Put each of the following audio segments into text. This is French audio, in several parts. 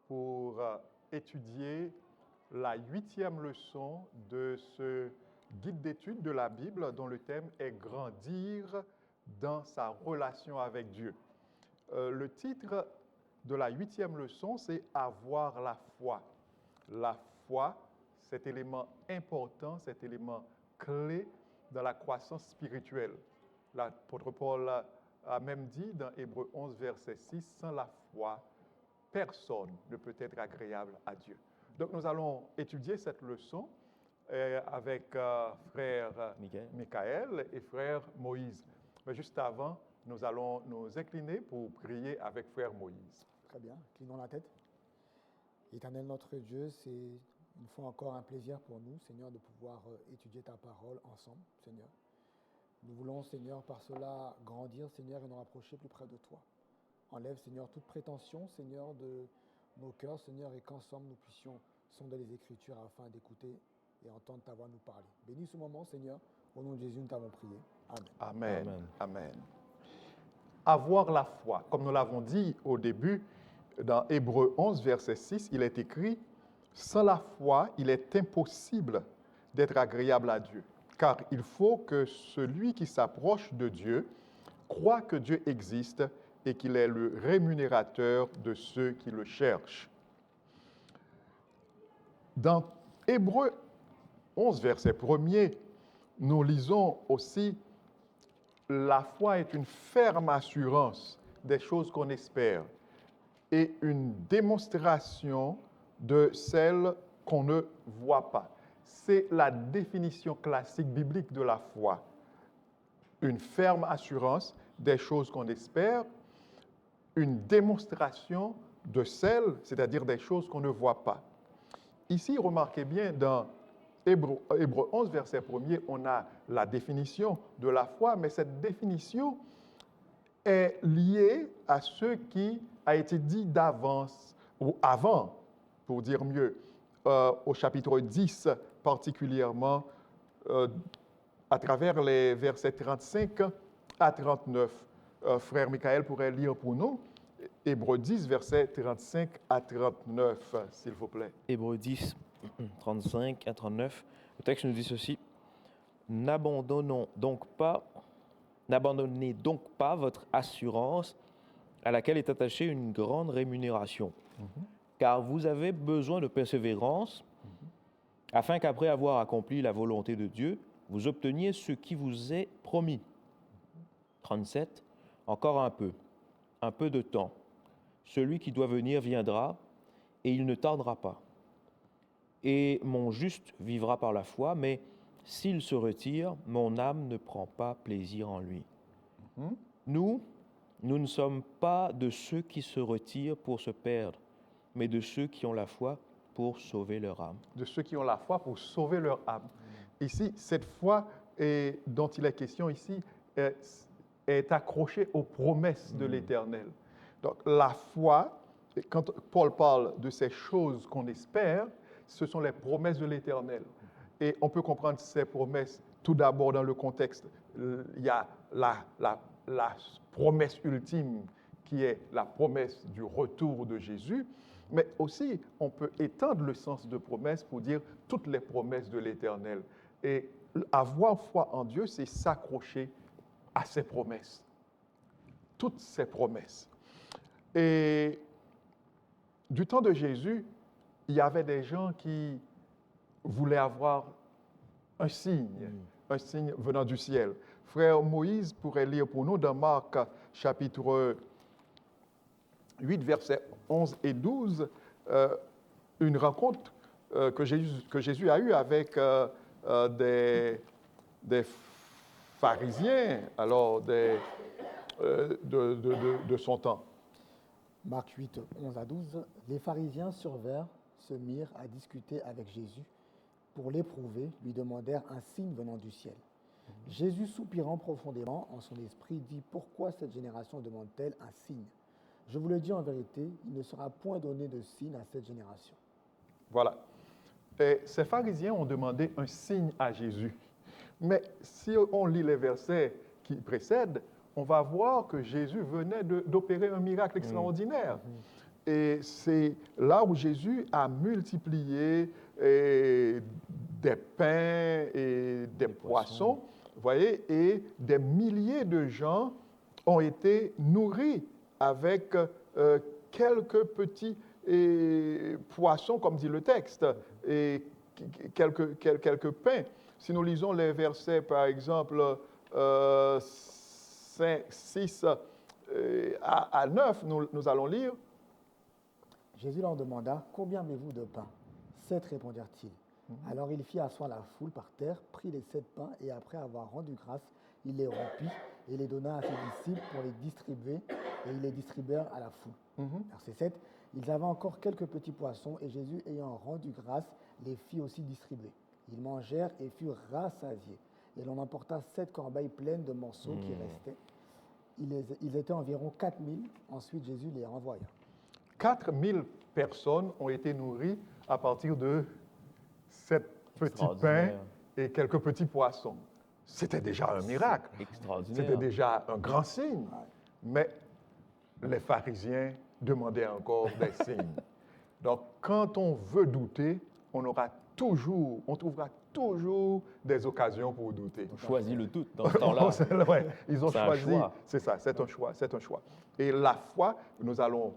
pour étudier la 8e leçon de ce guide d'étude de la Bible dont le thème est « Grandir dans sa relation avec Dieu ». Le titre de la 8e leçon, c'est « Avoir la foi ». La foi, cet élément important, cet élément clé dans la croissance spirituelle. L'apôtre Paul a même dit dans Hébreux 11, verset 6, « Sans la foi, personne ne peut être agréable à Dieu ». Donc nous allons étudier cette leçon avec frère Michael et frère Moïse. Mais juste avant, nous allons nous incliner pour prier avec frère Moïse. Très bien, inclinons la tête. Éternel notre Dieu, c'est une fois encore un plaisir pour nous, Seigneur, de pouvoir étudier ta parole ensemble, Seigneur. Nous voulons, Seigneur, par cela grandir, Seigneur, et nous rapprocher plus près de toi. Enlève, Seigneur, toute prétention, Seigneur, de nos cœurs, Seigneur, et qu'ensemble nous puissions sonder les Écritures afin d'écouter et entendre ta voix nous parler. Bénis ce moment, Seigneur. Au nom de Jésus, nous t'avons prié. Amen. Amen. Amen. Avoir la foi. Comme nous l'avons dit au début, dans Hébreux 11, verset 6, il est écrit « Sans la foi, il est impossible d'être agréable à Dieu, car il faut que celui qui s'approche de Dieu croit que Dieu existe et qu'il est le rémunérateur de ceux qui le cherchent. » Dans Hébreux 11, verset 1er, nous lisons aussi « La foi est une ferme assurance des choses qu'on espère et une démonstration de celles qu'on ne voit pas. » C'est la définition classique biblique de la foi. Une ferme assurance des choses qu'on espère, une démonstration de celles, c'est-à-dire des choses qu'on ne voit pas. Ici, remarquez bien, dans Hébreux 11, verset 1er, on a la définition de la foi, mais cette définition est liée à ce qui a été dit d'avance, ou avant, pour dire mieux, au chapitre 10 particulièrement, à travers les versets 35 à 39. Frère Michael pourrait lire pour nous Hébreux 10, versets 35 à 39, s'il vous plaît. Hébreux 10, 35 à 39. Le texte nous dit ceci. N'abandonnez donc pas votre assurance à laquelle est attachée une grande rémunération, car vous avez besoin de persévérance, afin qu'après avoir accompli la volonté de Dieu, vous obteniez ce qui vous est promis. 37. Encore un peu de temps. Celui qui doit venir viendra, et il ne tardera pas. Et mon juste vivra par la foi, mais s'il se retire, mon âme ne prend pas plaisir en lui. Nous ne sommes pas de ceux qui se retirent pour se perdre, mais de ceux qui ont la foi pour sauver leur âme. De ceux qui ont la foi pour sauver leur âme. Ici, cette foi dont il est question ici est accrochée aux promesses de l'Éternel. Donc la foi, quand Paul parle de ces choses qu'on espère, ce sont les promesses de l'Éternel. Et on peut comprendre ces promesses tout d'abord dans le contexte. Il y a la promesse ultime qui est la promesse du retour de Jésus, mais aussi on peut étendre le sens de promesse pour dire toutes les promesses de l'Éternel. Et avoir foi en Dieu, c'est s'accrocher à ses promesses. Toutes ses promesses. Et du temps de Jésus, il y avait des gens qui voulaient avoir un signe venant du ciel. Frère Moïse pourrait lire pour nous dans Marc chapitre 8, versets 11 et 12, une rencontre que Jésus a eue avec des pharisiens, alors de son temps. Marc 8, 11 à 12. Les pharisiens se mirent à discuter avec Jésus. Pour l'éprouver, lui demandèrent un signe venant du ciel. Jésus, soupirant profondément en son esprit, dit « Pourquoi cette génération demande-t-elle un signe ? Je vous le dis en vérité, il ne sera point donné de signe à cette génération. » Voilà. Et ces pharisiens ont demandé un signe à Jésus. Mais si on lit les versets qui précèdent, on va voir que Jésus venait d'opérer un miracle extraordinaire. et c'est là où Jésus a multiplié des pains et des poissons, vous voyez, et des milliers de gens ont été nourris avec quelques petits poissons, comme dit le texte, et quelques pains. Si nous lisons les versets, par exemple, 6 à 9, nous allons lire. Jésus leur demanda, « Combien avez-vous de pain ?» 7, répondirent-ils. Alors il fit asseoir la foule par terre, prit les 7 pains, et après avoir rendu grâce, il les rompit et les donna à ses disciples pour les distribuer, et ils les distribuèrent à la foule. Verset 7, ils avaient encore quelques petits poissons, et Jésus, ayant rendu grâce, les fit aussi distribuer. Ils mangèrent et furent rassasiés. Et l'on emporta 7 corbeilles pleines de morceaux qui restaient. Ils étaient environ 4000. Ensuite, Jésus les renvoya. 4000 personnes ont été nourries à partir de 7 petits pains Extraordinaire. et quelques petits poissons. C'était déjà un miracle. Extraordinaire. C'était déjà un grand signe. Mais les pharisiens demandaient encore des signes. Donc, quand on veut douter, on trouvera toujours des occasions pour douter. On choisit le tout dans ce temps-là. Ouais, ils ont C'est un choisi. choix. C'est ça, c'est un choix, c'est un choix. Et la foi, nous allons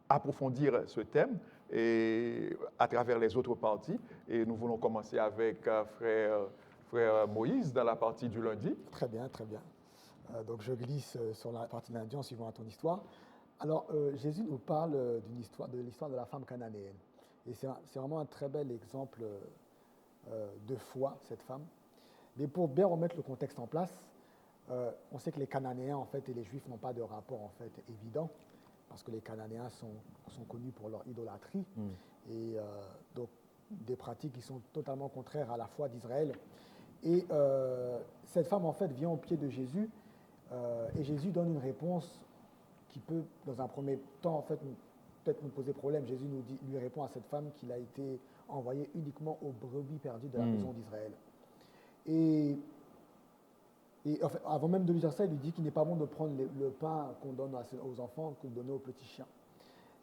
approfondir ce thème et à travers les autres parties. Et nous voulons commencer avec frère Moïse dans la partie du lundi. Très bien, très bien. Donc je glisse sur la partie de lundi en suivant ton histoire. Alors Jésus nous parle de l'histoire de la femme cananéenne. Et c'est vraiment un très bel exemple de foi, cette femme. Mais pour bien remettre le contexte en place, on sait que les Cananéens en fait, et les Juifs n'ont pas de rapport en fait, évident, parce que les Cananéens sont connus pour leur idolâtrie, et donc des pratiques qui sont totalement contraires à la foi d'Israël. Et cette femme en fait vient au pied de Jésus, et Jésus donne une réponse qui peut, dans un premier temps, en fait, peut-être nous poser problème. Jésus lui répond à cette femme qu'il a été envoyé uniquement aux brebis perdues de la maison d'Israël. Et en fait, avant même de lui dire ça, il lui dit qu'il n'est pas bon de prendre le pain qu'on donne aux enfants, qu'on donne aux petits chiens.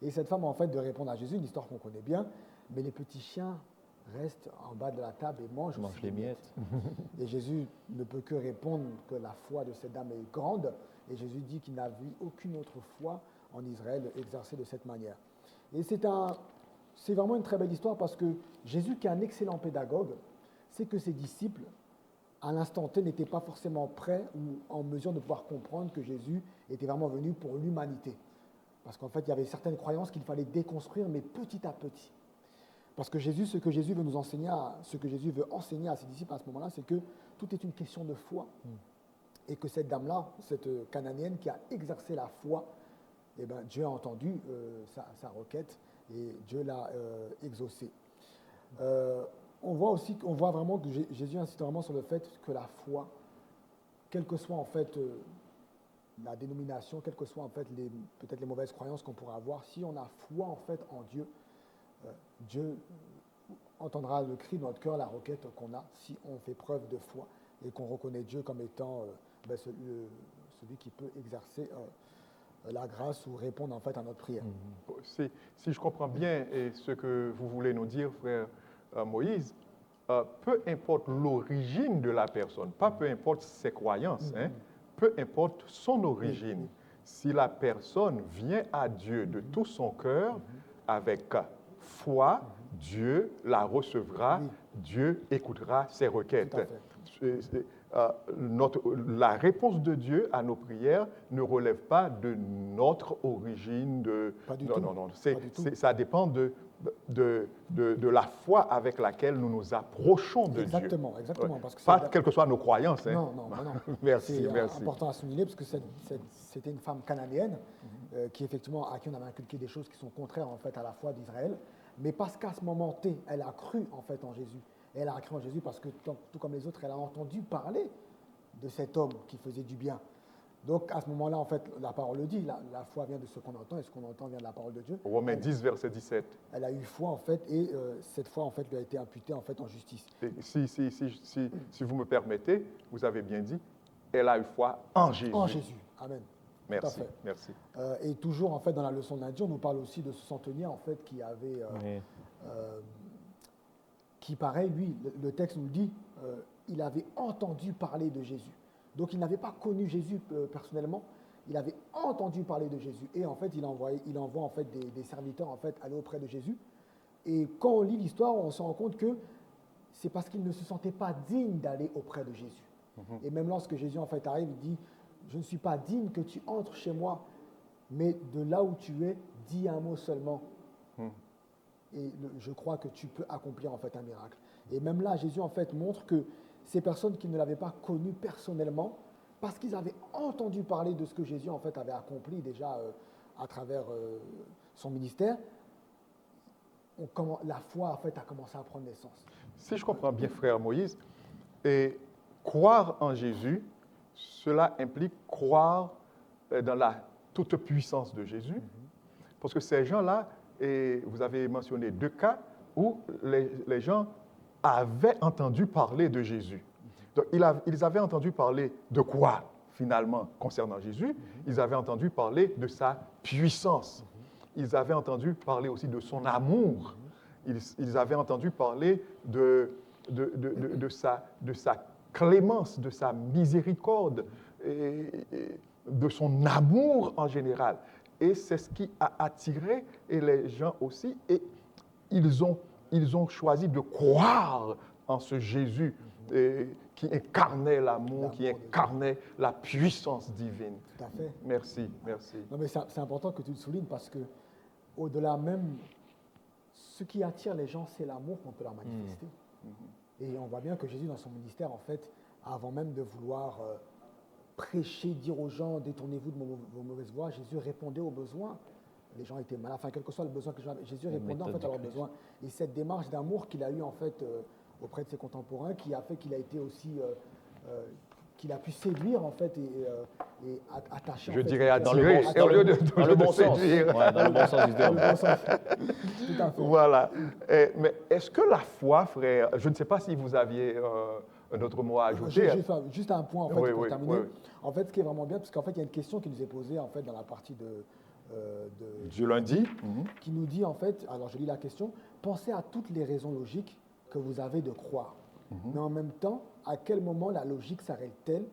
Et cette femme, en fait, de répondre à Jésus, une histoire qu'on connaît bien, mais les petits chiens restent en bas de la table et mangent aussi les miettes. Et Jésus ne peut que répondre que la foi de cette dame est grande. Et Jésus dit qu'il n'a vu aucune autre foi en Israël exercée de cette manière. Et c'est vraiment une très belle histoire parce que Jésus, qui est un excellent pédagogue, sait que ses disciples, à l'instant T, n'étaient pas forcément prêts ou en mesure de pouvoir comprendre que Jésus était vraiment venu pour l'humanité. Parce qu'en fait, il y avait certaines croyances qu'il fallait déconstruire, mais petit à petit. Parce que Jésus, ce que Jésus veut nous enseigner, ce que Jésus veut enseigner à ses disciples à ce moment-là, c'est que tout est une question de foi. Et que cette dame-là, cette Cananéenne qui a exercé la foi, eh ben, Dieu a entendu sa requête et Dieu l'a exaucée. On voit vraiment que Jésus insiste vraiment sur le fait que la foi, quelle que soit en fait la dénomination, quelles que soient en fait peut-être les mauvaises croyances qu'on pourrait avoir, si on a foi en fait en Dieu, Dieu entendra le cri de notre cœur, la requête qu'on a, si on fait preuve de foi et qu'on reconnaît Dieu comme étant celui qui peut exercer la grâce ou répondre en fait à notre prière. Si je comprends bien ce que vous voulez nous dire, frère Moïse, peu importe l'origine de la personne, pas peu importe ses croyances, peu importe son origine, si la personne vient à Dieu de tout son cœur, avec foi, Dieu la recevra, Dieu écoutera ses requêtes. La réponse de Dieu à nos prières ne relève pas de notre origine. Pas du tout. Non. Ça dépend de la foi avec laquelle nous nous approchons de Dieu. Exactement. Parce que pas quelles que soient nos croyances. Non. Merci. C'est important à souligner parce que c'était une femme cananéenne à qui on avait inculqué des choses qui sont contraires en fait à la foi d'Israël. Mais parce qu'à ce moment T, elle a cru en fait en Jésus. Et elle a cru en Jésus parce que, tout comme les autres, elle a entendu parler de cet homme qui faisait du bien. Donc, à ce moment-là, en fait, la parole le dit, la foi vient de ce qu'on entend, et ce qu'on entend vient de la parole de Dieu. Romains 10, verset 17. Elle a eu foi, en fait, et cette foi, en fait, lui a été imputée, en fait, en justice. Et si vous me permettez, vous avez bien dit, elle a eu foi en Jésus. En Jésus, amen. Merci, fait. merci. Et toujours, en fait, dans la leçon de lundi, on nous parle aussi de ce centenier, en fait, Oui. Qui, pareil, lui, le texte nous le dit, il avait entendu parler de Jésus. Donc, il n'avait pas connu Jésus personnellement, il avait entendu parler de Jésus. Et en fait, il envoie en fait des serviteurs en fait aller auprès de Jésus. Et quand on lit l'histoire, on se rend compte que c'est parce qu'il ne se sentait pas digne d'aller auprès de Jésus. Et même lorsque Jésus en fait arrive, il dit, je ne suis pas digne que tu entres chez moi, mais de là où tu es, dis un mot seulement. Et je crois que tu peux accomplir en fait un miracle. Et même là, Jésus en fait montre que ces personnes qui ne l'avaient pas connu personnellement, parce qu'ils avaient entendu parler de ce que Jésus en fait avait accompli déjà à travers son ministère, la foi en fait a commencé à prendre naissance. Si je comprends bien, frère Moïse, et croire en Jésus, cela implique croire dans la toute-puissance de Jésus, parce que ces gens-là, et vous avez mentionné 2 cas où les gens avaient entendu parler de Jésus. Donc, ils avaient entendu parler de quoi, finalement, concernant Jésus? Ils avaient entendu parler de sa puissance. Ils avaient entendu parler aussi de son amour. Ils avaient entendu parler de sa clémence, de sa miséricorde, et de son amour en général. Et c'est ce qui a attiré les gens aussi. Et ils ont choisi de croire en ce Jésus qui incarnait l'amour, qui incarnait la puissance divine. Tout à fait. Merci, merci. Non, mais c'est important que tu le soulignes parce que au-delà même, ce qui attire les gens, c'est l'amour qu'on peut leur manifester. Et on voit bien que Jésus, dans son ministère, en fait, avant même de vouloir prêcher, dire aux gens, détournez-vous de vos mauvaises voies, Jésus répondait aux besoins. Les gens étaient malades, enfin, quel que soit le besoin que Jésus répondait en fait à leurs besoins. Et cette démarche d'amour qu'il a eue en fait auprès de ses contemporains, qui a fait qu'il a été aussi, qu'il a pu séduire en fait et attacher. Je en fait, dirais attirer, dans au lieu de le bon sens. séduire. Ouais, dans le bon sens du Dans terme. le bon sens. Tout à fait. Voilà. Mais est-ce que la foi, frère, je ne sais pas si vous aviez un autre mot à ajouter. Juste un point en fait Oui, pour oui, terminer. oui. En fait, ce qui est vraiment bien, parce qu'en fait, il y a une question qui nous est posée en fait dans la partie Du lundi. qui nous dit en fait, alors je lis la question, pensez à toutes les raisons logiques que vous avez de croire. Mais en même temps, à quel moment la logique s'arrête-t-elle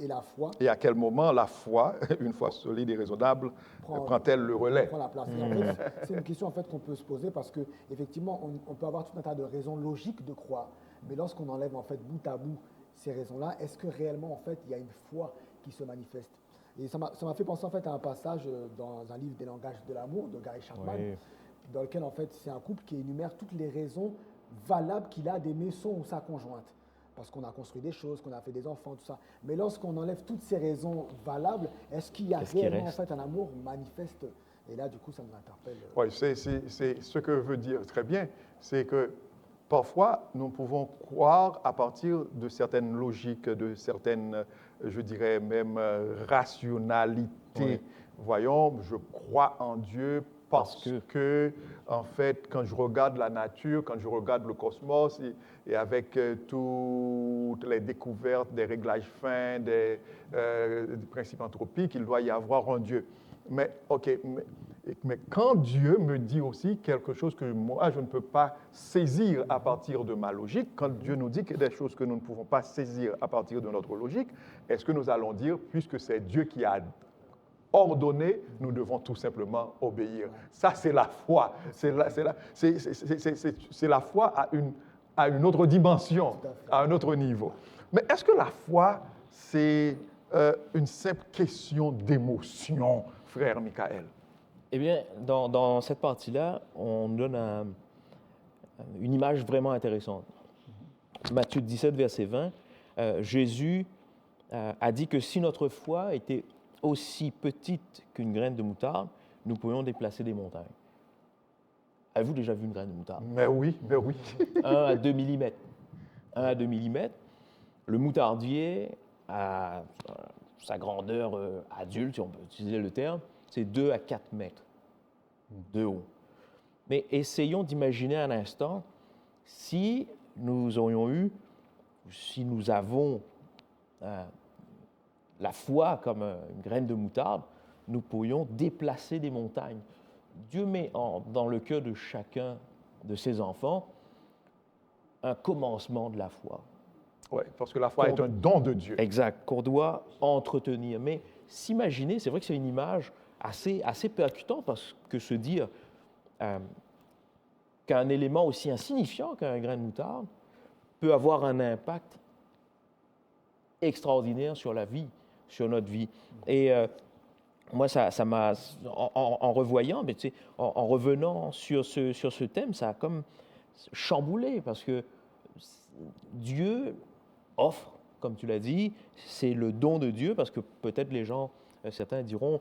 et la foi Et à quel moment la foi, une foi solide et raisonnable, prend-elle le relais? prend la place. Et en fait, c'est une question en fait qu'on peut se poser parce que effectivement, on peut avoir tout un tas de raisons logiques de croire, mais lorsqu'on enlève en fait bout à bout ces raisons-là, est-ce que réellement en fait il y a une foi qui se manifeste? Et ça m'a fait penser en fait à un passage dans un livre des langages de l'amour de Gary Chapman, Oui. dans lequel en fait c'est un couple qui énumère toutes les raisons valables qu'il a d'aimer son ou sa conjointe. Parce qu'on a construit des choses, qu'on a fait des enfants, tout ça. Mais lorsqu'on enlève toutes ces raisons valables, est-ce qu'il y a Qu'est-ce qui réellement en reste? fait un amour manifeste? Et là, du coup, ça nous interpelle. Oui, c'est ce que veut dire très bien, c'est que parfois, nous pouvons croire à partir de certaines logiques, de certaines, je dirais même, rationalités. Oui. Voyons, je crois en Dieu parce que, en fait, quand je regarde la nature, quand je regarde le cosmos, et avec toutes les découvertes des réglages fins, des principes anthropiques, il doit y avoir un Dieu. Mais, OK, mais quand Dieu me dit aussi quelque chose que moi, je ne peux pas saisir à partir de ma logique, quand Dieu nous dit qu'il y a des choses que nous ne pouvons pas saisir à partir de notre logique, est-ce que nous allons dire, puisque c'est Dieu qui a ordonné, nous devons tout simplement obéir? Ça, c'est la foi. C'est la foi à une autre dimension, à un autre niveau. Mais est-ce que la foi, c'est une simple question d'émotion, frère Michael? Eh bien, dans cette partie-là, on donne une image vraiment intéressante. Matthieu 17, verset 20, Jésus a dit que si notre foi était aussi petite qu'une graine de moutarde, nous pourrions déplacer des montagnes. Avez-vous déjà vu une graine de moutarde? Mais oui, mais oui. 1 à 2 mm. 1 à 2 mm. Le moutardier, à sa grandeur adulte, si on peut utiliser le terme, c'est 2 à 4 mètres de haut. Mais essayons d'imaginer un instant si nous aurions eu, si nous avons la foi comme une graine de moutarde, nous pourrions déplacer des montagnes. Dieu met dans le cœur de chacun de ses enfants un commencement de la foi. Oui, parce que la foi est un don de Dieu. Exact, qu'on doit entretenir. Mais s'imaginer, c'est vrai que c'est une image assez percutante, parce que se dire qu'un élément aussi insignifiant qu'un grain de moutarde peut avoir un impact extraordinaire sur la vie, sur notre vie. Et moi, ça m'a, en revoyant, mais tu sais, en revenant sur ce thème, ça a comme chamboulé, parce que Dieu offre, comme tu l'as dit, c'est le don de Dieu, parce que peut-être les gens, certains diront,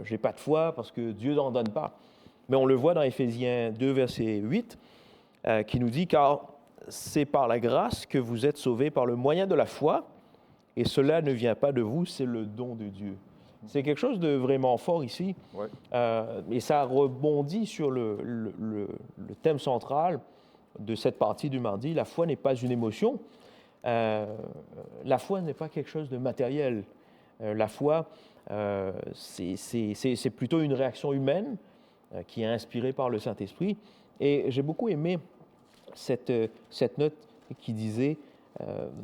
j'ai pas de foi parce que Dieu n'en donne pas. Mais on le voit dans Éphésiens 2, verset 8, qui nous dit, car c'est par la grâce que vous êtes sauvés par le moyen de la foi, et cela ne vient pas de vous, c'est le don de Dieu. C'est quelque chose de vraiment fort ici, Ouais. et ça rebondit sur le thème central de cette partie du mardi. La foi n'est pas une émotion, la foi n'est pas quelque chose de matériel. La foi, c'est plutôt une réaction humaine qui est inspirée par le Saint-Esprit. Et j'ai beaucoup aimé cette note qui disait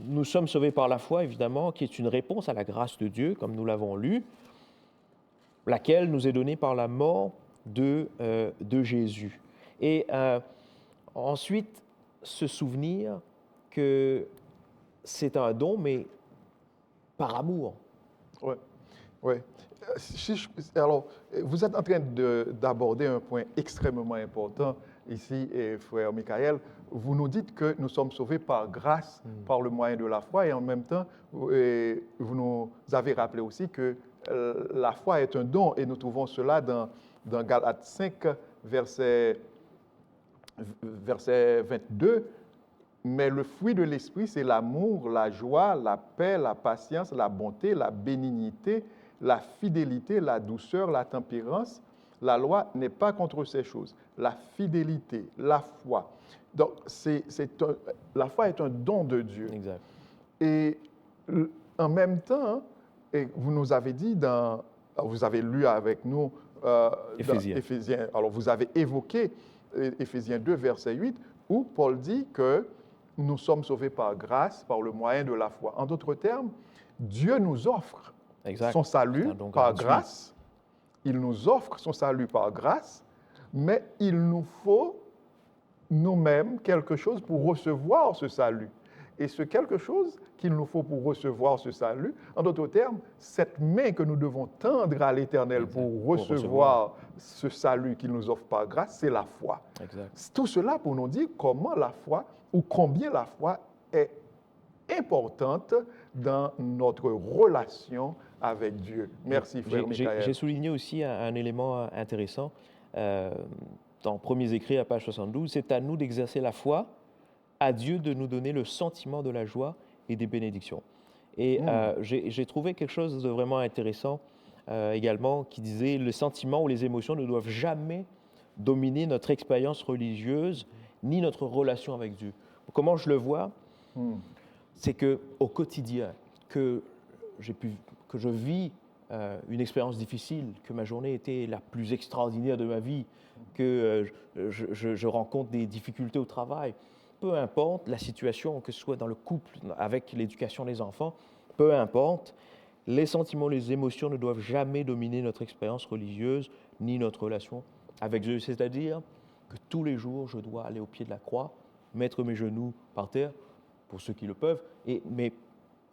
nous sommes sauvés par la foi, évidemment, qui est une réponse à la grâce de Dieu, comme nous l'avons lu, laquelle nous est donnée par la mort de Jésus. Et ensuite, se souvenir que c'est un don, mais par amour. Oui, oui. Alors, vous êtes en train d'aborder un point extrêmement important ici, frère Michael. Vous nous dites que nous sommes sauvés par grâce, par le moyen de la foi, et en même temps, vous nous avez rappelé aussi que la foi est un don, et nous trouvons cela dans Galates 5, verset 22. Mais le fruit de l'esprit, c'est l'amour, la joie, la paix, la patience, la bonté, la bénignité, la fidélité, la douceur, la tempérance. La loi n'est pas contre ces choses. La fidélité, la foi. Donc, la foi est un don de Dieu. Exact. Et en même temps, et vous nous avez dit, vous avez lu avec nous Éphésiens. dans Éphésiens, alors vous avez évoqué Éphésiens 2, verset 8, où Paul dit que nous sommes sauvés par grâce, par le moyen de la foi. En d'autres termes, Dieu nous offre Exact. son salut C'est un don par gratuit. grâce. Il nous offre son salut par grâce, mais il nous faut nous-mêmes quelque chose pour recevoir ce salut. Et ce quelque chose qu'il nous faut pour recevoir ce salut, en d'autres termes, cette main que nous devons tendre à l'Éternel pour recevoir ce salut qu'il nous offre par grâce, c'est la foi. Exact. Tout cela pour nous dire comment la foi ou combien la foi est importante dans notre relation avec Dieu. Merci, frère Michael. J'ai souligné aussi un élément intéressant dans Premiers Écrits à page 72. C'est à nous d'exercer la foi, à Dieu de nous donner le sentiment de la joie et des bénédictions. Et j'ai trouvé quelque chose de vraiment intéressant également qui disait le sentiment ou les émotions ne doivent jamais dominer notre expérience religieuse ni notre relation avec Dieu. Comment je le vois, c'est qu'au quotidien, que je vis une expérience difficile, que ma journée était la plus extraordinaire de ma vie, que je rencontre des difficultés au travail, peu importe la situation, que ce soit dans le couple, avec l'éducation des enfants, peu importe, les sentiments, les émotions ne doivent jamais dominer notre expérience religieuse ni notre relation avec Dieu. C'est-à-dire que tous les jours, je dois aller au pied de la croix, mettre mes genoux par terre, pour ceux qui le peuvent, mais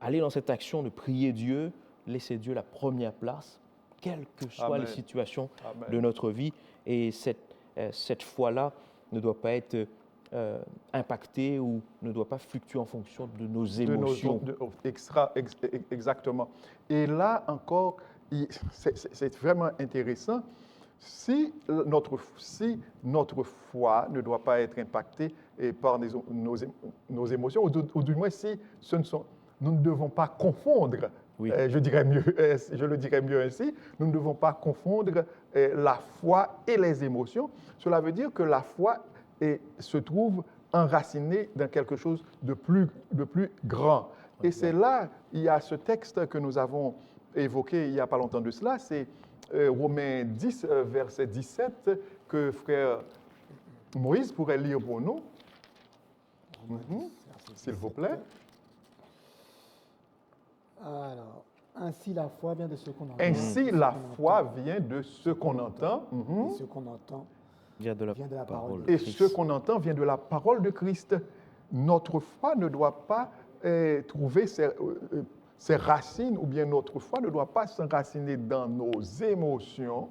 aller dans cette action de prier Dieu, laisser Dieu la première place, quelles que soient Amen. les situations Amen. de notre vie. Et cette foi-là ne doit pas être impactée ou ne doit pas fluctuer en fonction de nos émotions. Exactement. Et là encore, c'est vraiment intéressant. Si notre foi ne doit pas être impactée par nos émotions, ou du moins si nous ne devons pas confondre, Oui. je le dirais mieux ainsi, nous ne devons pas confondre la foi et les émotions. Cela veut dire que la foi se trouve enracinée dans quelque chose de plus grand. Et c'est là, il y a ce texte que nous avons évoqué il n'y a pas longtemps de cela, c'est Romains 10, verset 17, que frère Moïse pourrait lire pour nous, Romains 10, verset s'il vous 17. plaît. Alors, ainsi la foi vient de ce qu'on entend. Ainsi, et ce la qu'on foi entend, vient de ce qu'on entend. et ce qu'on entend Vient de la vient de la parole parole de de Et Christ. ce qu'on entend vient de la parole de Christ. Notre foi ne doit pas trouver ses racines, ou bien notre foi ne doit pas s'enraciner dans nos émotions,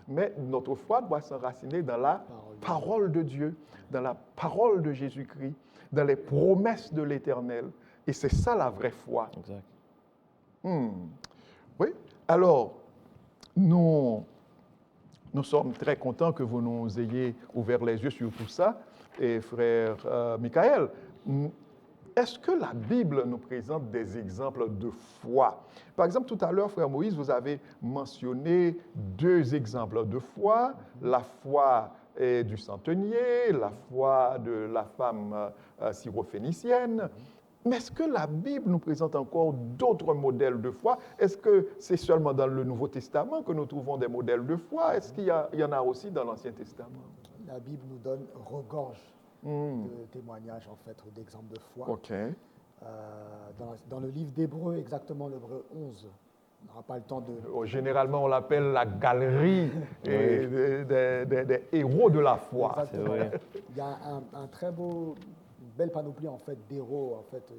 mais notre foi doit s'enraciner dans la parole de Dieu, dans la parole de Jésus-Christ, dans les promesses de l'Éternel. Et c'est ça la vraie foi. Exact. Oui. Alors, nous sommes très contents que vous nous ayez ouvert les yeux sur tout ça. Et frère Michael, est-ce que la Bible nous présente des exemples de foi? Par exemple, tout à l'heure, frère Moïse, vous avez mentionné 2 exemples de foi, la foi du centenier, la foi de la femme syrophénicienne. Mais est-ce que la Bible nous présente encore d'autres modèles de foi? Est-ce que c'est seulement dans le Nouveau Testament que nous trouvons des modèles de foi? Est-ce qu'il y en a aussi dans l'Ancien Testament? La Bible nous donne regorge de témoignages, en fait, ou d'exemples de foi. OK. Dans le livre d'Hébreux, exactement l'Hébreu 11, on n'aura pas le temps de... Généralement, on l'appelle la galerie des héros de la foi. Exactement. vrai. Il y a un très beau, une belle panoplie en fait d'héros en fait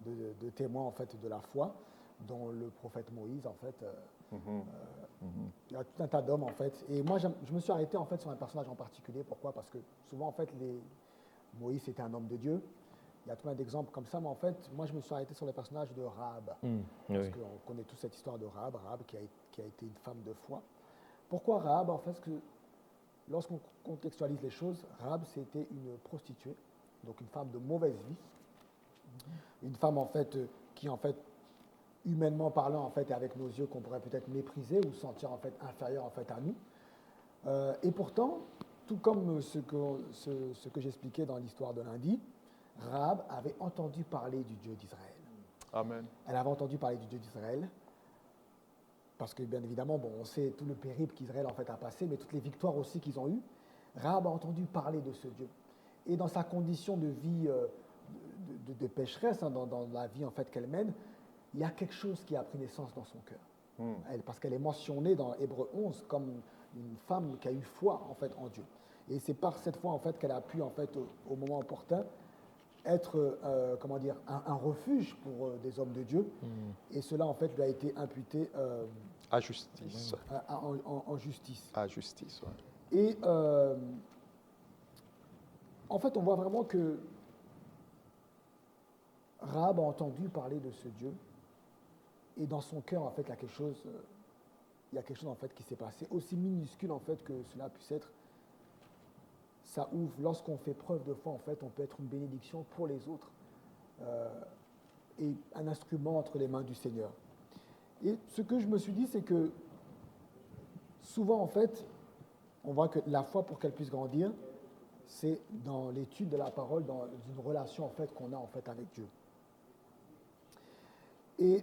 de témoins en fait de la foi, dont le prophète Moïse en fait. Il y a tout un tas d'hommes en fait. Et moi, je me suis arrêté en fait sur un personnage en particulier. Pourquoi? Parce que souvent en fait Moïse était un homme de Dieu. Il y a plein d'exemples comme ça, mais en fait, moi je me suis arrêté sur le personnage de Rahab. Parce qu'on connaît toute cette histoire de Rahab, qui a été une femme de foi. Pourquoi Rahab? En fait, parce que lorsqu'on contextualise les choses, Rahab c'était une prostituée, donc une femme de mauvaise vie, une femme en fait qui en fait humainement parlant en fait et avec nos yeux qu'on pourrait peut-être mépriser ou sentir en fait inférieur en fait à nous. Et pourtant, tout comme ce que j'expliquais dans l'histoire de lundi, Rahab avait entendu parler du Dieu d'Israël. Amen. Elle avait entendu parler du Dieu d'Israël. Parce que, bien évidemment, on sait tout le périple qu'Israël en fait a passé, mais toutes les victoires aussi qu'ils ont eues. Rahab a entendu parler de ce Dieu. Et dans sa condition de vie de pécheresse, dans la vie en fait qu'elle mène, il y a quelque chose qui a pris naissance dans son cœur. Parce qu'elle est mentionnée dans Hébreux 11 comme une femme qui a eu foi en fait en Dieu. Et c'est par cette foi en fait qu'elle a pu en fait au moment opportun être un refuge pour des hommes de Dieu. Et cela en fait lui a été imputé à justice. En justice. À justice, ouais. Et en fait, on voit vraiment que Rahab a entendu parler de ce Dieu, et dans son cœur, en fait, il y a quelque chose en fait qui s'est passé, aussi minuscule en fait que cela puisse être. Ça ouvre, lorsqu'on fait preuve de foi, en fait, on peut être une bénédiction pour les autres et un instrument entre les mains du Seigneur. Et ce que je me suis dit, c'est que souvent, en fait, on voit que la foi, pour qu'elle puisse grandir, c'est dans l'étude de la parole, dans une relation en fait qu'on a en fait avec Dieu. Et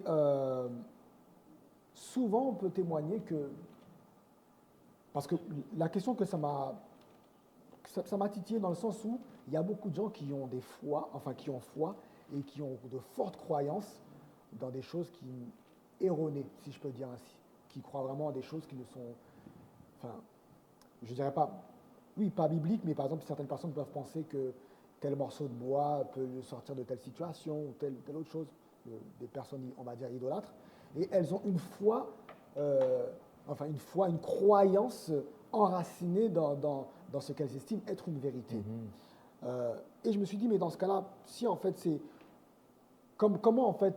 souvent, on peut témoigner que, parce que la question que ça m'a titillé dans le sens où il y a beaucoup de gens qui ont qui ont foi et qui ont de fortes croyances dans des choses erronées, si je peux dire ainsi, qui croient vraiment à des choses qui ne sont, je dirais pas, oui, pas bibliques, mais par exemple, certaines personnes peuvent penser que tel morceau de bois peut le sortir de telle situation ou telle autre chose, des personnes, on va dire, idolâtres, et elles ont une foi, une croyance enracinée dans ce qu'elles estiment être une vérité. Et je me suis dit, mais dans ce cas-là, si en fait c'est... Comment en fait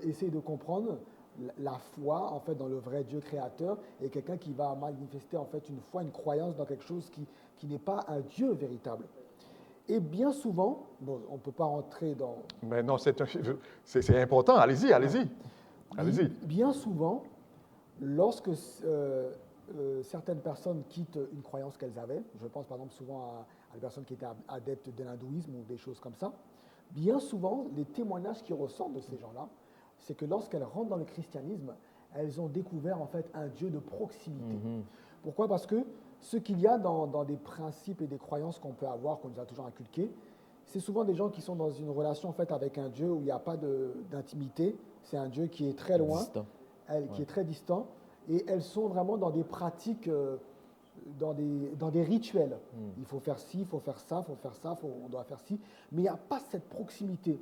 essayer de comprendre la foi en fait dans le vrai Dieu créateur et quelqu'un qui va manifester en fait une foi, une croyance dans quelque chose qui n'est pas un Dieu véritable. Et bien souvent, bon, on ne peut pas rentrer dans... Mais non, c'est important, allez-y. Bien souvent, lorsque certaines personnes quittent une croyance qu'elles avaient, je pense par exemple souvent à des personnes qui étaient adeptes de l'hindouisme ou des choses comme ça, bien souvent, les témoignages qui ressortent de ces gens-là c'est que lorsqu'elles rentrent dans le christianisme, elles ont découvert en fait un Dieu de proximité. Pourquoi? Parce que ce qu'il y a dans des principes et des croyances qu'on peut avoir, qu'on nous a toujours inculqués, c'est souvent des gens qui sont dans une relation en fait avec un Dieu où il n'y a pas d'intimité. C'est un Dieu qui est très loin, qui est très distant, et elles sont vraiment dans des pratiques, dans des rituels. Il faut faire ci, il faut faire ça, il faut faire ça, on doit faire ci, mais il n'y a pas cette proximité.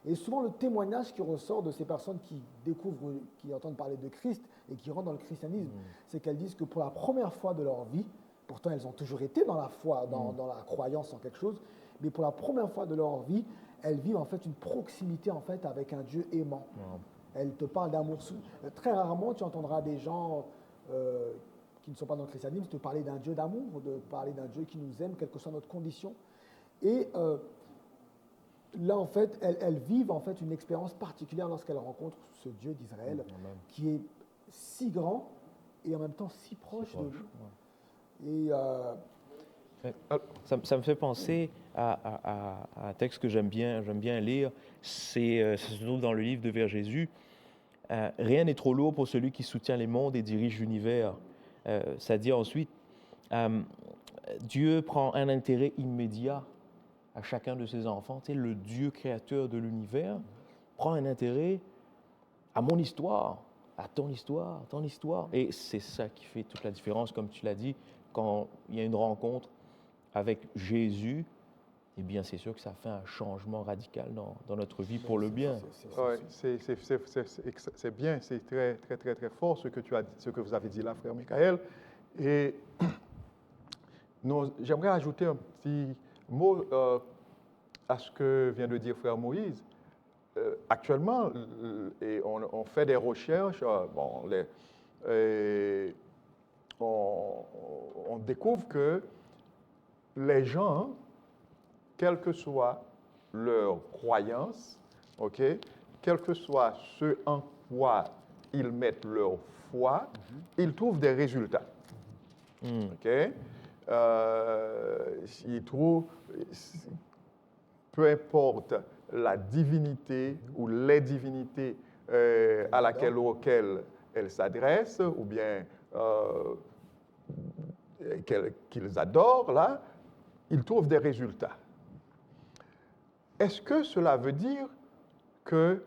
Et souvent le témoignage qui ressort de ces personnes qui découvrent, qui entendent parler de Christ et qui rentrent dans le christianisme, c'est qu'elles disent que pour la première fois de leur vie, pourtant elles ont toujours été dans la foi, dans la croyance en quelque chose, mais pour la première fois de leur vie, elles vivent en fait une proximité en fait avec un Dieu aimant. Elles te parlent d'amour. Très rarement tu entendras des gens qui ne sont pas dans le christianisme te parler d'un Dieu d'amour, de parler d'un Dieu qui nous aime, quelle que soit notre condition. Et là, en fait, elles vivent en fait une expérience particulière lorsqu'elles rencontrent ce Dieu d'Israël qui est si grand et en même temps si proche de nous. Et ça me fait penser à un texte que j'aime bien lire. C'est se trouve dans le livre de Vers Jésus. Rien n'est trop lourd pour celui qui soutient les mondes et dirige l'univers. Ça dit ensuite, Dieu prend un intérêt immédiat à chacun de ses enfants. Tu sais, le Dieu créateur de l'univers prend un intérêt à mon histoire, à ton histoire. Et c'est ça qui fait toute la différence, comme tu l'as dit, quand il y a une rencontre avec Jésus, eh bien, c'est sûr que ça fait un changement radical dans notre vie pour le bien. C'est bien, c'est très, très, très, très fort ce que vous avez dit là, frère Michael. Et j'aimerais ajouter un petit mot à ce que vient de dire frère Moïse. Actuellement, on fait des recherches, on découvre que les gens, quelle que soit leur croyance, quel que soit ce en quoi ils mettent leur foi, ils trouvent des résultats. Ils trouvent, peu importe la divinité ou les divinités auxquelles elles s'adressent, ou bien qu'ils adorent, là, ils trouvent des résultats. Est-ce que cela veut dire que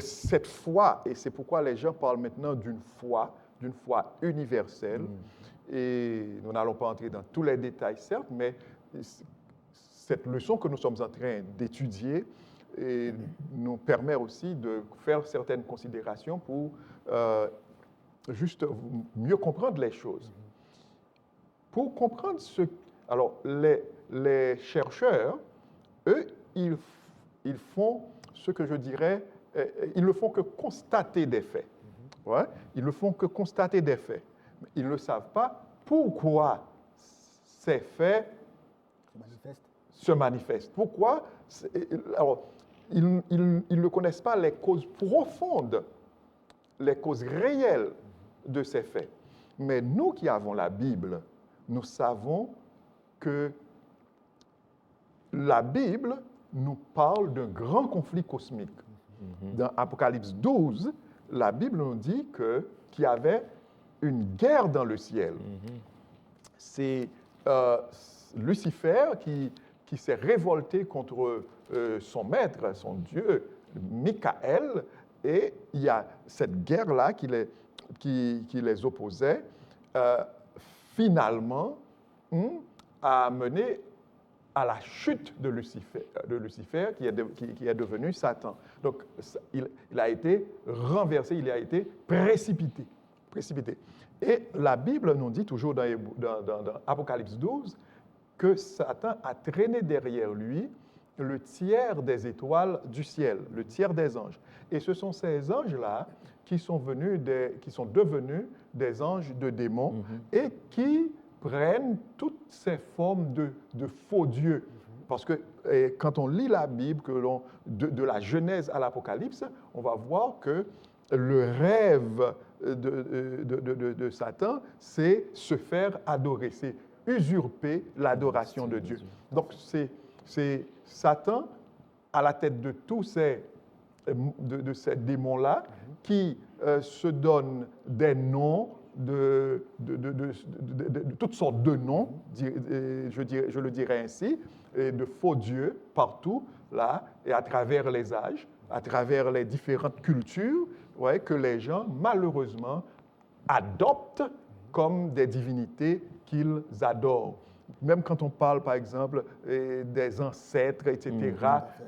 cette foi, et c'est pourquoi les gens parlent maintenant d'une foi universelle, et nous n'allons pas entrer dans tous les détails, certes, mais cette leçon que nous sommes en train d'étudier nous permet aussi de faire certaines considérations pour juste mieux comprendre les choses. Pour comprendre alors, les chercheurs, eux, ils font ce que je dirais, ils ne font que constater des faits. Ils ne font que constater des faits. Ils ne savent pas pourquoi ces faits se manifestent. Pourquoi? Alors, ils ne connaissent pas les causes profondes, les causes réelles de ces faits. Mais nous qui avons la Bible, nous savons que la Bible nous parle d'un grand conflit cosmique. Dans Apocalypse 12, la Bible nous dit qu'il y avait une guerre dans le ciel. C'est Lucifer qui s'est révolté contre son maître, son Dieu, Michael, et il y a cette guerre-là qui les opposait, finalement, a mené à la chute de Lucifer qui est devenu Satan. Donc, il a été renversé, il a été précipité. Et la Bible nous dit toujours dans Apocalypse 12 que Satan a traîné derrière lui le tiers des étoiles du ciel, le tiers des anges. Et ce sont ces anges-là qui sont devenus des anges de démons et qui prennent toutes ces formes de faux dieux. Parce que quand on lit la Bible, de la Genèse à l'Apocalypse, on va voir que le rêve de Satan, c'est se faire adorer, c'est usurper l'adoration de Dieu. Donc c'est Satan à la tête de tous ces de ces démons-là qui se donnent des noms de toutes sortes de noms, je le dirais ainsi, et de faux dieux partout, là, et à travers les âges, à travers les différentes cultures, ouais, que les gens, malheureusement, adoptent comme des divinités qu'ils adorent. Même quand on parle, par exemple, des ancêtres, etc.,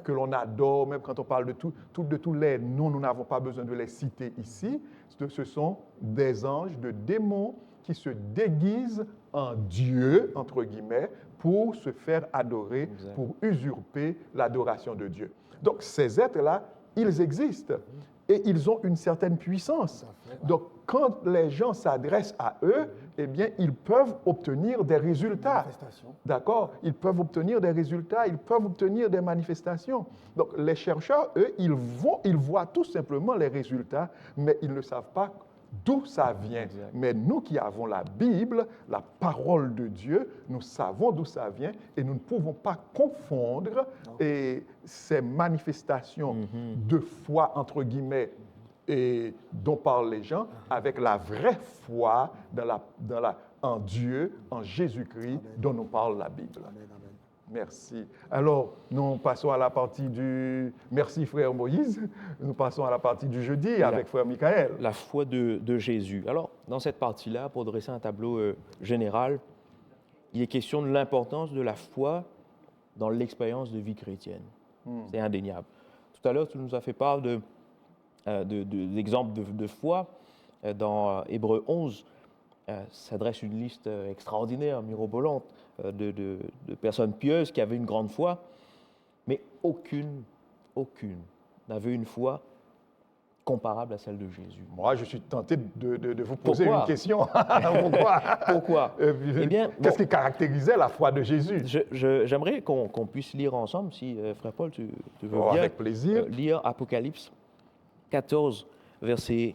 que l'on adore, même quand on parle de tous les noms, nous n'avons pas besoin de les citer ici. Ce sont des anges, de démons qui se déguisent en Dieu, entre guillemets, pour se faire adorer, Exact. pour usurper l'adoration de Dieu. Donc, ces êtres-là, ils existent et ils ont une certaine puissance. Donc, quand les gens s'adressent à eux, eh bien, ils peuvent obtenir des résultats. Manifestation. D'accord? Ils peuvent obtenir des résultats, ils peuvent obtenir des manifestations. Donc, les chercheurs, eux, ils voient tout simplement les résultats, mais ils ne savent pas d'où ça vient. Exact. Mais nous qui avons la Bible, la parole de Dieu, nous savons d'où ça vient et nous ne pouvons pas confondre ces manifestations de foi, entre guillemets, et dont parlent les gens, avec la vraie foi en Dieu, en Jésus-Christ, dont nous parle la Bible. Amen, amen. Merci. Alors, nous passons à la partie du... Merci, frère Moïse. Nous passons à la partie du jeudi avec frère Michael. La foi de Jésus. Alors, dans cette partie-là, pour dresser un tableau général, il est question de l'importance de la foi dans l'expérience de vie chrétienne. C'est indéniable. Tout à l'heure, tu nous as fait part d'exemples de foi. Dans Hébreux 11, s'adresse une liste extraordinaire, mirobolante, de personnes pieuses qui avaient une grande foi, mais aucune n'avait une foi comparable à celle de Jésus. Moi, je suis tenté de vous poser Pourquoi? une question. Pourquoi? Pourquoi? Eh bien, qu'est-ce qui caractérisait la foi de Jésus? J'aimerais qu'on puisse lire ensemble, si Frère Paul, tu veux bien. Avec plaisir. Lire Apocalypse 14, verset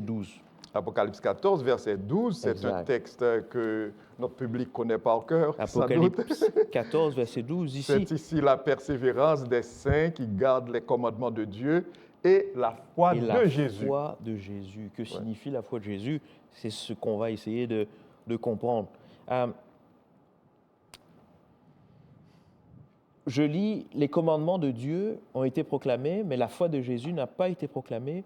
12. Apocalypse 14, verset 12, c'est Exact. un texte que notre public connaît par cœur, sans doute. Apocalypse 14, verset 12, ici. C'est ici la persévérance des saints qui gardent les commandements de Dieu et la foi Et de la Jésus. foi de Jésus. Que signifie la foi de Jésus? C'est ce qu'on va essayer de comprendre. Je lis, les commandements de Dieu ont été proclamés, mais la foi de Jésus n'a pas été proclamée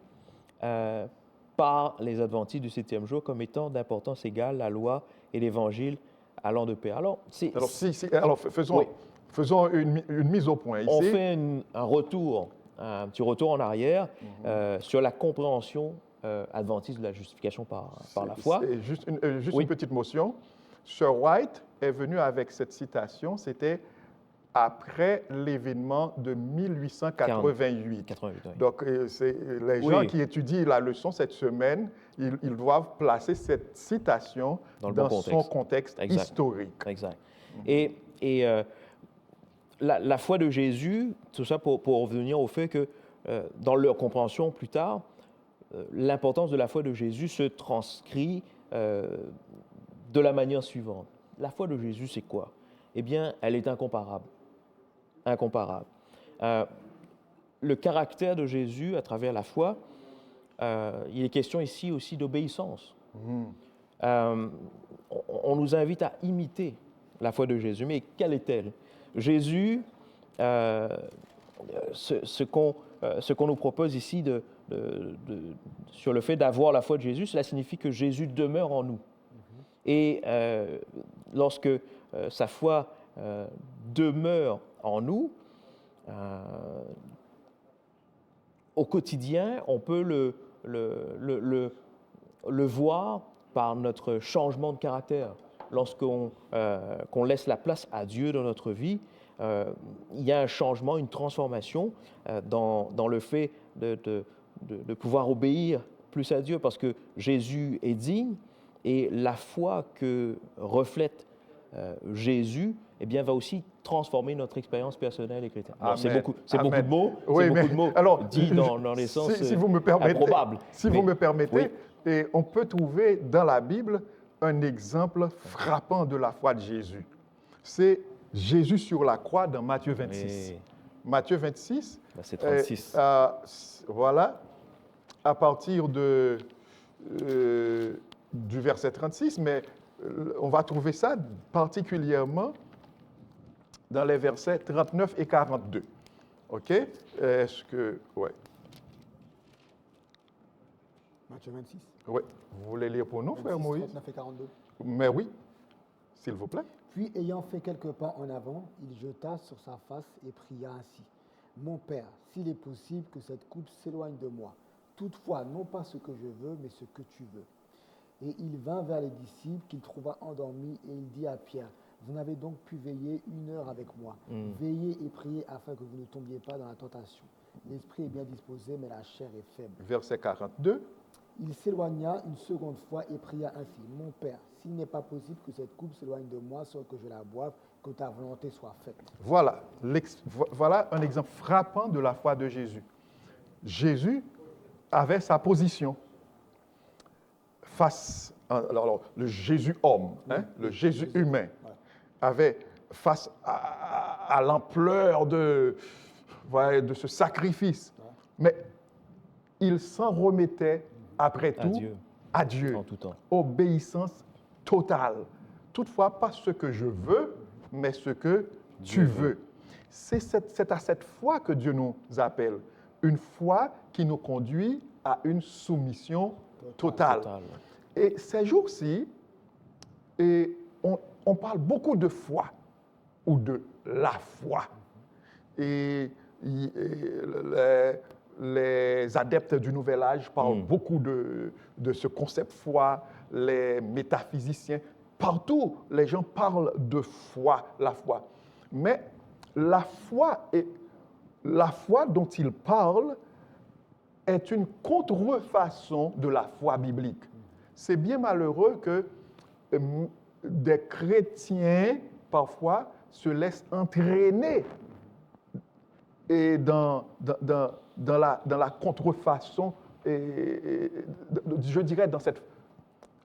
par les adventistes du 7e jour comme étant d'importance égale la loi et l'évangile allant de pair. Alors, faisons une mise au point ici. on fait un retour, un petit retour en arrière sur la compréhension adventiste de la justification par la foi. C'est juste Oui. une petite motion. Sir White est venu avec cette citation, c'était après l'événement de 1888. 88, oui. Donc, les gens qui étudient la leçon cette semaine, ils doivent placer cette citation Dans le bon son contexte Exact. historique. Exact. Et la foi de Jésus, tout ça pour revenir au fait que dans leur compréhension plus tard, l'importance de la foi de Jésus se transcrit de la manière suivante. La foi de Jésus, c'est quoi? Eh bien, elle est incomparable. Incomparable. Le caractère de Jésus à travers la foi, il est question ici aussi d'obéissance. On nous invite à imiter la foi de Jésus. Mais quelle est-elle? Jésus, ce qu'on nous propose ici sur le fait d'avoir la foi de Jésus, cela signifie que Jésus demeure en nous. Et lorsque sa foi demeure en nous, au quotidien, on peut le voir par notre changement de caractère. Lorsqu'on laisse la place à Dieu dans notre vie, il y a un changement, une transformation dans le fait de pouvoir obéir plus à Dieu, parce que Jésus est digne et la foi que reflète Jésus, eh bien, va aussi transformer notre expérience personnelle et chrétienne. Bon, c'est beaucoup de mots, Oui, beaucoup de mots alors, dits dans les sens si vous me permettez, improbables. Si vous me permettez, oui. et on peut trouver dans la Bible un exemple frappant de la foi de Jésus. C'est Jésus sur la croix dans Matthieu 26. Oui. Matthieu 26. C'est 36. Voilà, à partir du verset 36, mais on va trouver ça particulièrement dans les versets 39 et 42. OK? Est-ce que... Ouais. Matthieu 26. Oui. Vous voulez lire pour nous, 26, frère Moïse? 39 et 42. Mais oui, s'il vous plaît. Puis, ayant fait quelques pas en avant, il jeta sur sa face et pria ainsi. Mon Père, s'il est possible que cette coupe s'éloigne de moi. Toutefois, non pas ce que je veux, mais ce que tu veux. Et il vint vers les disciples qu'il trouva endormis et il dit à Pierre, vous n'avez donc pu veiller 1 heure avec moi. Veillez et priez afin que vous ne tombiez pas dans la tentation. L'esprit est bien disposé, mais la chair est faible. Verset 42. Il s'éloigna une seconde fois et pria ainsi. Mon Père, s'il n'est pas possible que cette coupe s'éloigne de moi sans que je la boive, que ta volonté soit faite. Voilà, voilà un exemple frappant de la foi de Jésus. Jésus avait sa position face, alors, le Jésus homme, hein, le Jésus humain, avait face à l'ampleur de ce sacrifice. Mais il s'en remettait après tout à Dieu. En tout temps. Obéissance totale. Toutefois, pas ce que je veux, mais ce que tu veux. C'est à cette foi que Dieu nous appelle. Une foi qui nous conduit à une soumission totale. Et ces jours-ci, on parle beaucoup de foi ou de la foi. Et les adeptes du Nouvel Âge parlent beaucoup de ce concept foi, les métaphysiciens. Partout, les gens parlent de foi, la foi. Mais la foi dont ils parlent est une contrefaçon de la foi biblique. C'est bien malheureux que des chrétiens, parfois, se laissent entraîner et dans la contrefaçon, je dirais,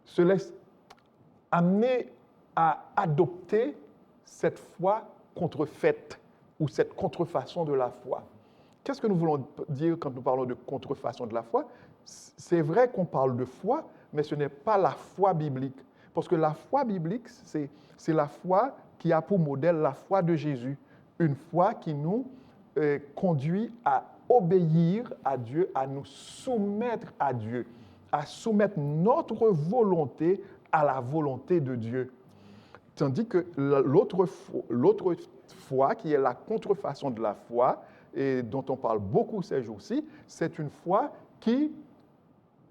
se laissent amener à adopter cette foi contrefaite ou cette contrefaçon de la foi. Qu'est-ce que nous voulons dire quand nous parlons de contrefaçon de la foi? C'est vrai qu'on parle de foi, mais ce n'est pas la foi biblique. Parce que la foi biblique, c'est la foi qui a pour modèle la foi de Jésus. Une foi qui nous conduit à obéir à Dieu, à nous soumettre à Dieu, à soumettre notre volonté à la volonté de Dieu. Tandis que l'autre foi, qui est la contrefaçon de la foi, et dont on parle beaucoup ces jours-ci, c'est une foi qui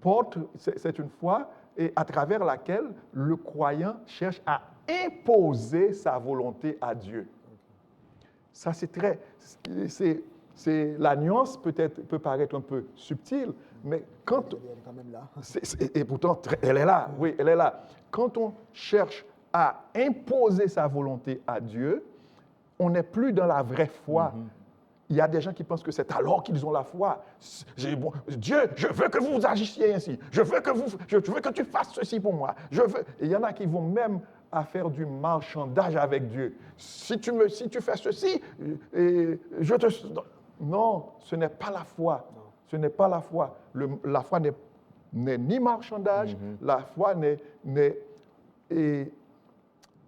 porte, c'est une foi et à travers laquelle le croyant cherche à imposer sa volonté à Dieu. Ça, la nuance peut paraître un peu subtile, mais quand... Elle est quand même là. Et pourtant, elle est là, oui, elle est là. Quand on cherche à imposer sa volonté à Dieu, on n'est plus dans la vraie foi. Il y a des gens qui pensent que c'est alors qu'ils ont la foi. Dieu, je veux que vous agissiez ainsi. Je veux que tu fasses ceci pour moi. Et il y en a qui vont même à faire du marchandage avec Dieu. Si tu fais ceci, je te... Non, ce n'est pas la foi. Ce n'est pas la foi. La foi n'est ni marchandage. La foi n'est... Et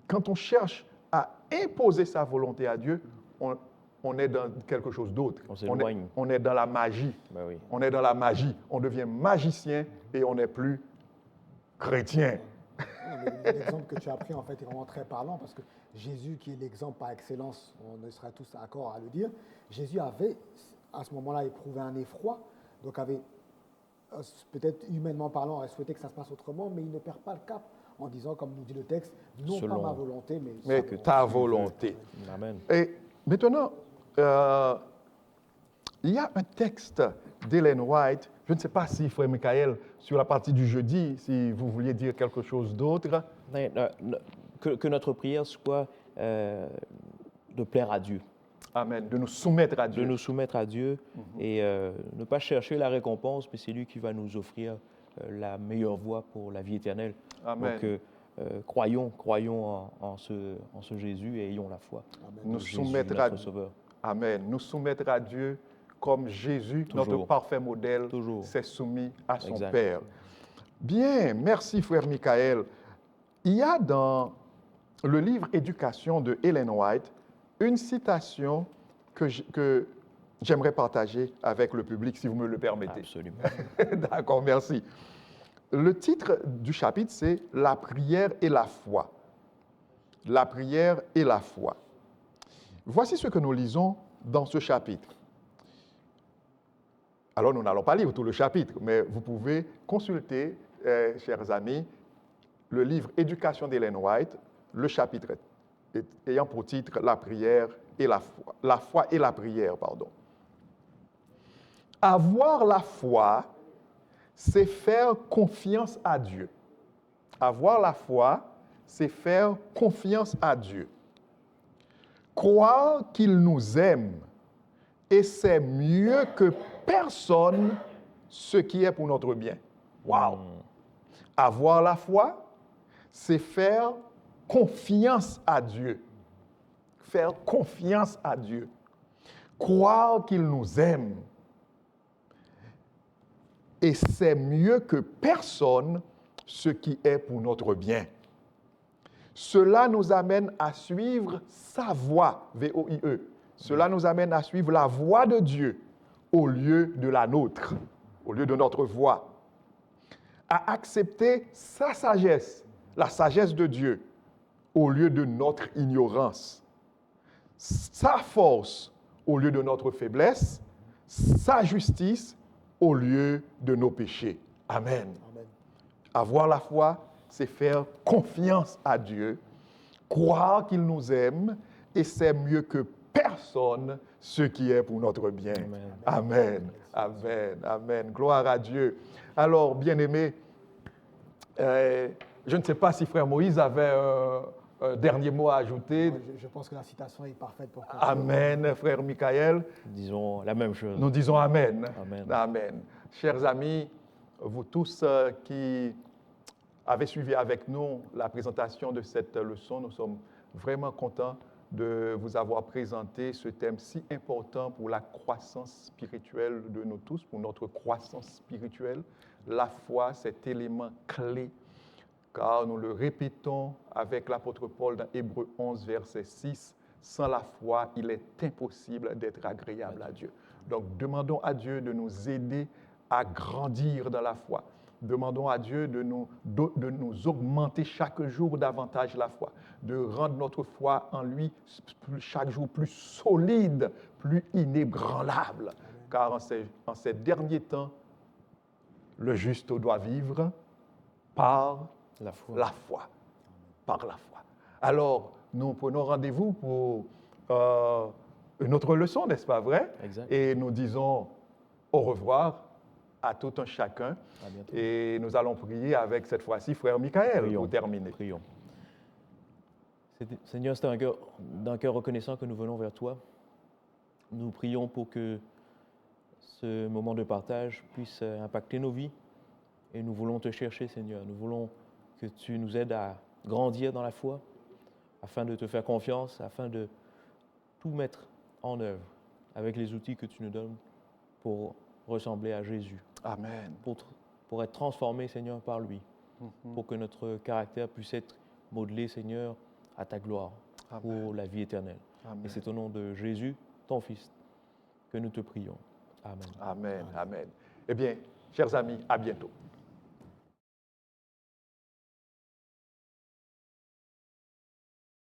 quand on cherche à imposer sa volonté à Dieu, on est dans quelque chose d'autre. On s'éloigne. On est dans la magie. Ben oui. On est dans la magie. On devient magicien et on n'est plus chrétien. L'exemple que tu as pris, en fait, est vraiment très parlant parce que Jésus, qui est l'exemple par excellence, on serait tous d'accord à le dire, Jésus avait, à ce moment-là, éprouvé un effroi, donc avait, peut-être humainement parlant, aurait souhaité que ça se passe autrement, mais il ne perd pas le cap en disant, comme nous dit le texte, non pas ma volonté, mais que ta volonté. Amen. Et maintenant, il y a un texte d'Ellen White, je ne sais pas si, frère Michael, sur la partie du jeudi, si vous vouliez dire quelque chose d'autre. Que notre prière soit de plaire à Dieu. Amen. De nous soumettre à Dieu. De nous soumettre à Dieu et ne pas chercher la récompense, mais c'est lui qui va nous offrir la meilleure voie pour la vie éternelle. Amen. Donc, croyons en ce Jésus et ayons la foi. Nous Jésus, soumettre notre Sauveur. Amen. Nous soumettre à Dieu comme Jésus, notre Toujours. parfait modèle, Toujours. s'est soumis à son Exact. Père. Bien, merci frère Michael. Il y a dans le livre Éducation de Ellen White une citation que j'aimerais partager avec le public, si vous me le permettez. Absolument. D'accord, merci. Le titre du chapitre, c'est « La prière et la foi ». La prière et la foi. Voici ce que nous lisons dans ce chapitre. Alors, nous n'allons pas lire tout le chapitre, mais vous pouvez consulter, chers amis, le livre Éducation d'Ellen White, le chapitre ayant pour titre « La prière et la foi ». La foi et la prière, pardon. Avoir la foi, c'est faire confiance à Dieu. Avoir la foi, c'est faire confiance à Dieu. Croire qu'il nous aime et c'est mieux que personne ce qui est pour notre bien. Wow! Avoir la foi, c'est faire confiance à Dieu. Faire confiance à Dieu. Croire qu'il nous aime. Et c'est mieux que personne ce qui est pour notre bien. Cela nous amène à suivre sa voie, V-O-I-E. Cela nous amène à suivre la voie de Dieu au lieu de la nôtre, au lieu de notre voie. À accepter sa sagesse, la sagesse de Dieu, au lieu de notre ignorance. Sa force au lieu de notre faiblesse, sa justice au lieu de nos péchés. Amen. Amen. Avoir la foi, c'est faire confiance à Dieu, croire qu'il nous aime, et c'est mieux que personne ce qui est pour notre bien. Amen. Amen. Amen. Amen. Gloire à Dieu. Alors, bien-aimés, je ne sais pas si frère Moïse avait un dernier mot à ajouter. Je pense que la citation est parfaite pour conclure. Amen, frère Michael. Disons la même chose. Nous disons Amen. Amen. Amen. Chers amis, vous tous qui avez suivi avec nous la présentation de cette leçon, nous sommes vraiment contents de vous avoir présenté ce thème si important pour la croissance spirituelle de nous tous, pour notre croissance spirituelle. La foi, cet élément clé, car nous le répétons avec l'apôtre Paul dans Hébreux 11, verset 6, sans la foi, il est impossible d'être agréable à Dieu. Donc, demandons à Dieu de nous aider à grandir dans la foi. Demandons à Dieu de nous augmenter chaque jour davantage la foi, de rendre notre foi en lui chaque jour plus solide, plus inébranlable. Car en ces derniers temps, le juste doit vivre par La foi. la foi. Par la foi. Alors, nous prenons rendez-vous pour une autre leçon, n'est-ce pas vrai? Exact. Et nous disons au revoir à tout un chacun. À bientôt. Et nous allons prier avec cette fois-ci frère Michael Prions. pour terminer. Prions. Seigneur, c'est d'un cœur reconnaissant que nous venons vers toi. Nous prions pour que ce moment de partage puisse impacter nos vies. Et nous voulons te chercher, Seigneur. Nous voulons que tu nous aides à grandir dans la foi, afin de te faire confiance, afin de tout mettre en œuvre avec les outils que tu nous donnes pour ressembler à Jésus, Amen. pour être transformé, Seigneur, par lui, pour que notre caractère puisse être modelé, Seigneur, à ta gloire, Amen. pour la vie éternelle. Amen. Et c'est au nom de Jésus, ton Fils, que nous te prions. Amen. Amen. Amen. Eh bien, chers amis, à bientôt.